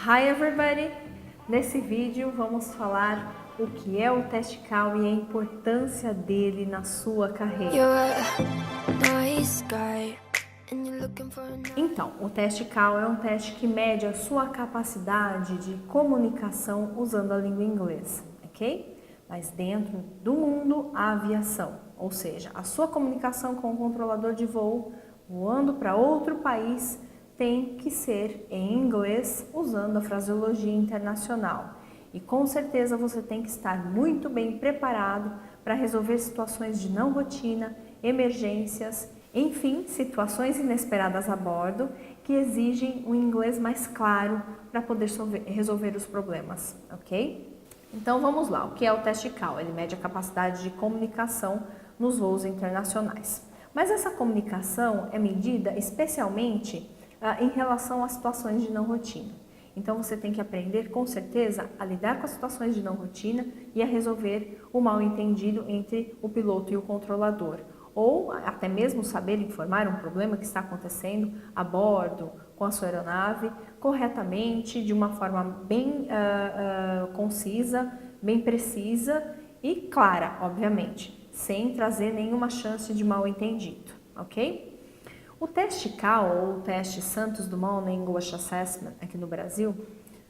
Hi everybody! Nesse vídeo vamos falar o que é o teste CAL e a importância dele na sua carreira. Então, o teste CAL é um teste que mede a sua capacidade de comunicação usando a língua inglesa, ok? Mas dentro do mundo aviação, ou seja, a sua comunicação com o controlador de voo voando para outro país tem que ser em inglês usando a fraseologia internacional. E com certeza você tem que estar muito bem preparado para resolver situações de não rotina, emergências, enfim, situações inesperadas a bordo que exigem um inglês mais claro para poder resolver os problemas, ok? Então vamos lá, o que é o teste CAL? Ele mede a capacidade de comunicação nos voos internacionais. Mas essa comunicação é medida especialmente em relação a situações de não rotina. Então você tem que aprender com certeza a lidar com as situações de não rotina e a resolver o mal-entendido entre o piloto e o controlador. Ou até mesmo saber informar um problema que está acontecendo a bordo, com a sua aeronave, corretamente, de uma forma bem concisa, bem precisa e clara, obviamente, sem trazer nenhuma chance de mal-entendido, ok? O teste CAL, ou o teste Santos Dumont English Assessment aqui no Brasil,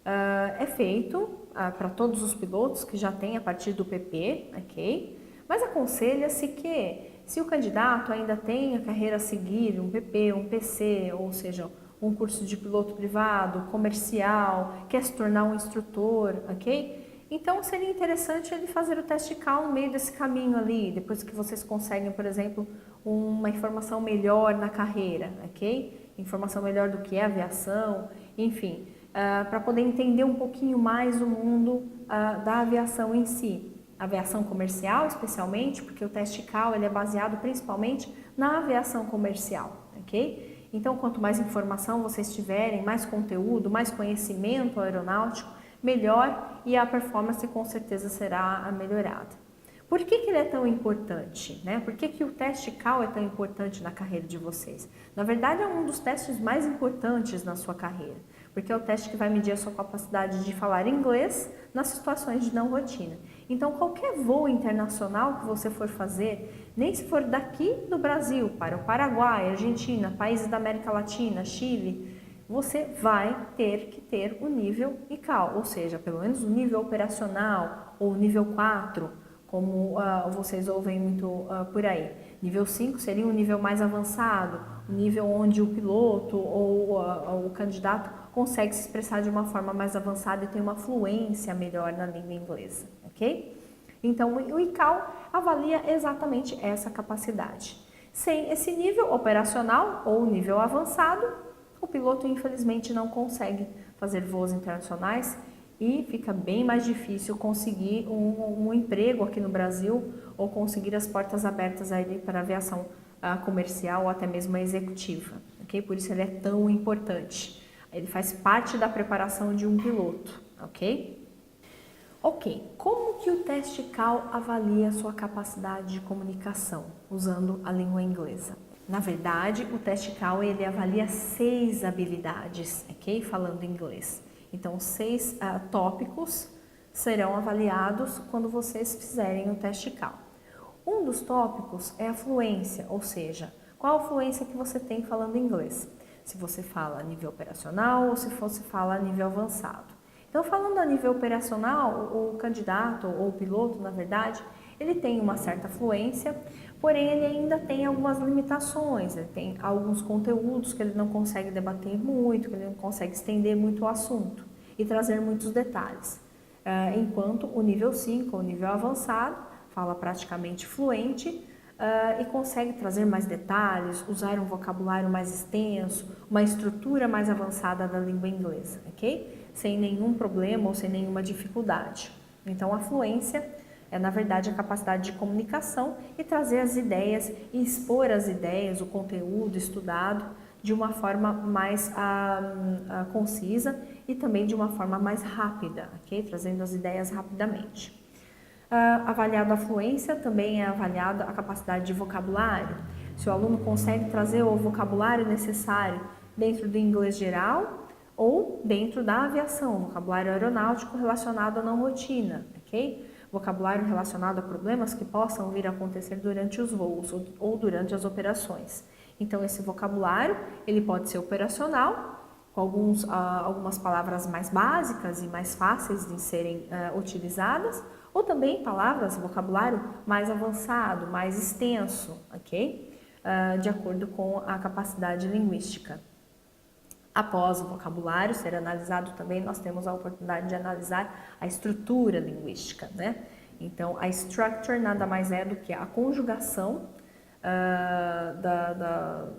é feito para todos os pilotos que já têm a partir do PP, ok? Mas aconselha-se que, se o candidato ainda tem a carreira a seguir, um PP, um PC, ou seja, um curso de piloto privado, comercial, quer se tornar um instrutor, ok? Então seria interessante ele fazer o teste CAL no meio desse caminho ali, depois que vocês conseguem, por exemplo, uma informação melhor na carreira, ok? Informação melhor do que é aviação, enfim, para poder entender um pouquinho mais o mundo da aviação em si. Aviação comercial, especialmente, porque o teste CAL ele é baseado principalmente na aviação comercial, ok? Então, quanto mais informação vocês tiverem, mais conteúdo, mais conhecimento aeronáutico, melhor e a performance com certeza será melhorada. Por que ele é tão importante? Né? Por que o teste CAL é tão importante na carreira de vocês? Na verdade, é um dos testes mais importantes na sua carreira, porque é o teste que vai medir a sua capacidade de falar inglês nas situações de não rotina. Então, qualquer voo internacional que você for fazer, nem se for daqui do Brasil para o Paraguai, Argentina, países da América Latina, Chile, você vai ter que ter o nível ICAO, ou seja, pelo menos o nível operacional ou o nível 4, como vocês ouvem muito por aí. Nível 5 seria um nível mais avançado, um nível onde o piloto ou o candidato consegue se expressar de uma forma mais avançada e tem uma fluência melhor na língua inglesa, ok? Então, o ICAO avalia exatamente essa capacidade. Sem esse nível operacional ou nível avançado, o piloto infelizmente não consegue fazer voos internacionais e fica bem mais difícil conseguir um emprego aqui no Brasil ou conseguir as portas abertas aí para a aviação comercial ou até mesmo a executiva, ok? Por isso ele é tão importante. Ele faz parte da preparação de um piloto, ok? Ok, como que o teste CAL avalia a sua capacidade de comunicação usando a língua inglesa? Na verdade, o teste CAL ele avalia 6 habilidades, ok? Falando inglês. Então, 6 tópicos serão avaliados quando vocês fizerem o teste CAL. Um dos tópicos é a fluência, ou seja, qual a fluência que você tem falando inglês. Se você fala a nível operacional ou se você fala a nível avançado. Então, falando a nível operacional, o candidato ou o piloto, na verdade, ele tem uma certa fluência, porém ele ainda tem algumas limitações, ele tem alguns conteúdos que ele não consegue debater muito, que ele não consegue estender muito o assunto e trazer muitos detalhes. Enquanto o nível 5, o nível avançado, fala praticamente fluente e consegue trazer mais detalhes, usar um vocabulário mais extenso, uma estrutura mais avançada da língua inglesa, ok? Sem nenhum problema ou sem nenhuma dificuldade. Então, a fluência é, na verdade, a capacidade de comunicação e trazer as ideias e expor as ideias, o conteúdo estudado de uma forma mais concisa e também de uma forma mais rápida, ok? Trazendo as ideias rapidamente. Avaliado a fluência, também é avaliada a capacidade de vocabulário. Se o aluno consegue trazer o vocabulário necessário dentro do inglês geral ou dentro da aviação, vocabulário aeronáutico relacionado à não rotina, ok? Vocabulário relacionado a problemas que possam vir a acontecer durante os voos ou durante as operações. Então, esse vocabulário, ele pode ser operacional, com algumas palavras mais básicas e mais fáceis de serem utilizadas, ou também palavras, vocabulário mais avançado, mais extenso, ok? De acordo com a capacidade linguística. Após o vocabulário ser analisado também, nós temos a oportunidade de analisar a estrutura linguística, né? Então, a structure nada mais é do que a conjugação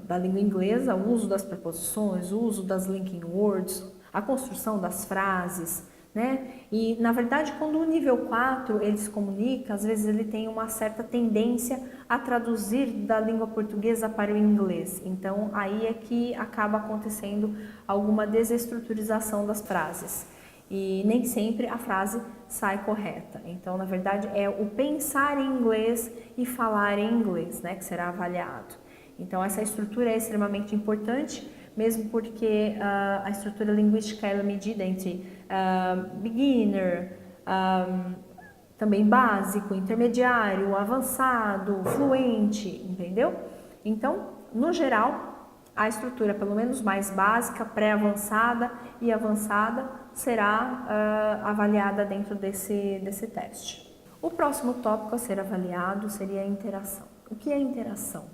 da língua inglesa, o uso das preposições, o uso das linking words, a construção das frases, né? E, na verdade, quando o nível 4 ele se comunica, às vezes ele tem uma certa tendência a traduzir da língua portuguesa para o inglês. Então, aí é que acaba acontecendo alguma desestruturização das frases. E nem sempre a frase sai correta. Então, na verdade, é o pensar em inglês e falar em inglês, né, que será avaliado. Então, essa estrutura é extremamente importante, mesmo porque a estrutura linguística ela é medida entre beginner, também básico, intermediário, avançado, fluente, entendeu? Então, no geral, a estrutura pelo menos mais básica, pré-avançada e avançada será avaliada dentro desse teste. O próximo tópico a ser avaliado seria a interação. O que é interação?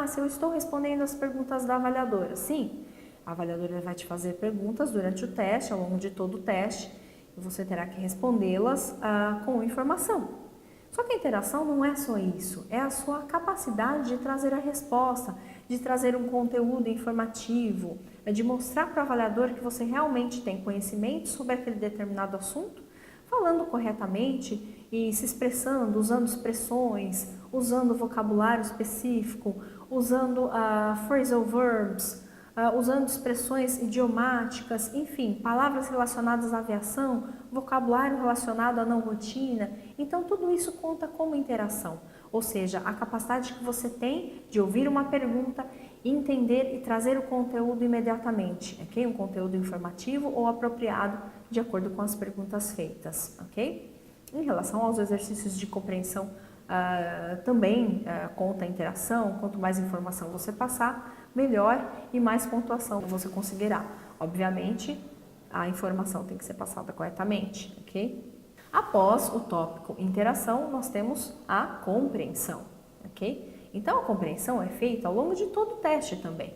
Se eu estou respondendo as perguntas da avaliadora. Sim, a avaliadora vai te fazer perguntas durante o teste, ao longo de todo o teste, e você terá que respondê-las com informação. Só que a interação não é só isso, é a sua capacidade de trazer a resposta, de trazer um conteúdo informativo, de mostrar para o avaliador que você realmente tem conhecimento sobre aquele determinado assunto, falando corretamente e se expressando, usando expressões, usando vocabulário específico, usando phrasal verbs, usando expressões idiomáticas, enfim, palavras relacionadas à aviação, vocabulário relacionado à não rotina. Então, tudo isso conta como interação, ou seja, a capacidade que você tem de ouvir uma pergunta, entender e trazer o conteúdo imediatamente, ok? Um conteúdo informativo ou apropriado de acordo com as perguntas feitas, ok? Em relação aos exercícios de compreensão, também conta a interação. Quanto mais informação você passar, melhor e mais pontuação você conseguirá. Obviamente, a informação tem que ser passada corretamente, ok? Após o tópico interação, nós temos a compreensão, ok? Então, a compreensão é feita ao longo de todo o teste também.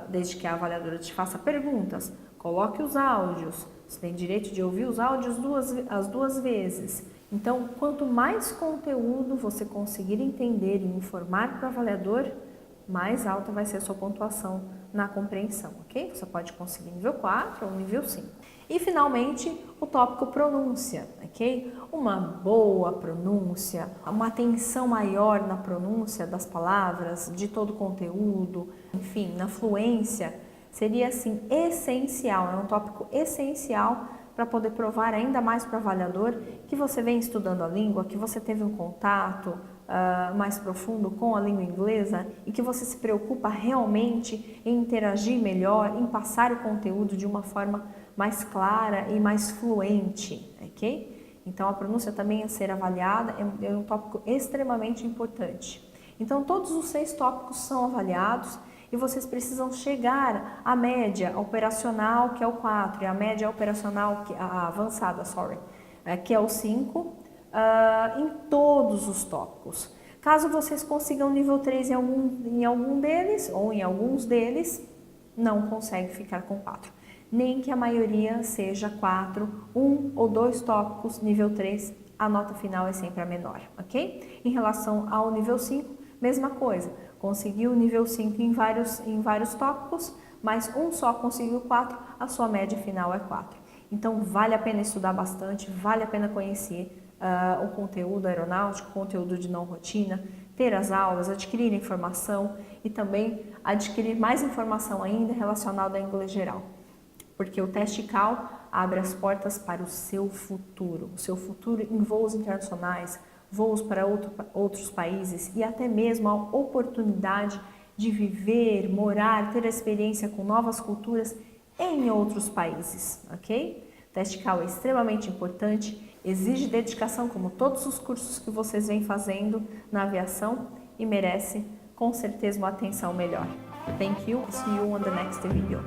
Desde que a avaliadora te faça perguntas, coloque os áudios, você tem direito de ouvir os áudios as duas vezes. Então, quanto mais conteúdo você conseguir entender e informar para o avaliador, mais alta vai ser a sua pontuação na compreensão, ok? Você pode conseguir nível 4 ou nível 5. E, finalmente, o tópico pronúncia, ok? Uma boa pronúncia, uma atenção maior na pronúncia das palavras, de todo o conteúdo, enfim, na fluência, seria, assim, essencial, é um tópico essencial para poder provar ainda mais para o avaliador que você vem estudando a língua, que você teve um contato mais profundo com a língua inglesa e que você se preocupa realmente em interagir melhor, em passar o conteúdo de uma forma mais clara e mais fluente, ok? Então, a pronúncia também a ser avaliada é um tópico extremamente importante. Então, todos os 6 tópicos são avaliados e vocês precisam chegar à média operacional, que é o 4, e à média operacional, a avançada, que é o 5, em todos os tópicos. Caso vocês consigam nível 3 em algum deles, ou em alguns deles, não consegue ficar com 4. Nem que a maioria seja 4, 1 ou 2 tópicos, nível 3, a nota final é sempre a menor, ok? Em relação ao nível 5, mesma coisa, conseguiu o nível 5 em vários tópicos, mas um só conseguiu 4, a sua média final é 4. Então, vale a pena estudar bastante, vale a pena conhecer o conteúdo aeronáutico, o conteúdo de não rotina, ter as aulas, adquirir informação e também adquirir mais informação ainda relacionada ao inglês geral. Porque o teste CAL abre as portas para o seu futuro em voos internacionais, voos para outros países e até mesmo a oportunidade de viver, morar, ter experiência com novas culturas em outros países, ok? O teste CAL é extremamente importante, exige dedicação como todos os cursos que vocês vêm fazendo na aviação e merece com certeza uma atenção melhor. Thank you, see you on the next video.